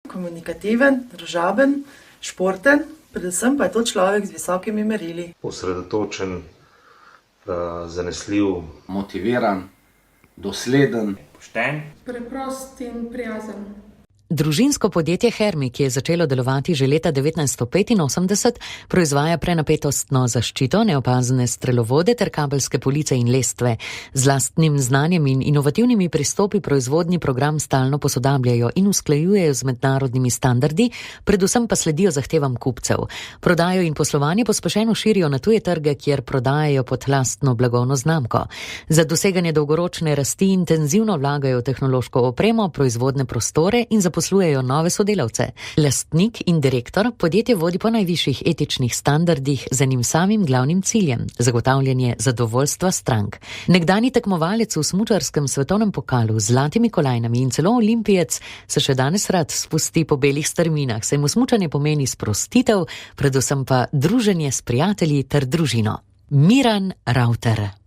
Komunikativen, družaben, športen, predvsem pa je to človek z visokimi merili. Osredotočen, zanesljiv, motiviran, dosleden, pošten, preprost in prijazen. Družinsko podjetje Hermi, ki je začelo delovati že leta 1985, proizvaja prenapetostno zaščito, neopazne strelovode ter kabelske police in lestve. Z lastnim znanjem in inovativnimi pristopi proizvodni program stalno posodabljajo in usklajujejo z mednarodnimi standardi, predvsem pa sledijo zahtevam kupcev. Prodajo in poslovanje pospešeno širijo na tuje trge, kjer prodajajo pod lastno blagovno znamko. Za doseganje dolgoročne rasti intenzivno vlagajo v tehnološko opremo, proizvodne prostore in poslujejo nove sodelavce. Lastnik in direktor podjetje vodi po najvišjih etičnih standardih z enim samim glavnim ciljem – zagotavljanje zadovoljstva strank. Nekdani tekmovalec v smučarskem svetovnem pokalu z zlatimi kolajnami in celo olimpijec se še danes rad spusti po belih strminah, saj mu smučanje pomeni sprostitev, predvsem pa druženje s prijatelji ter družino. Miran Rauter.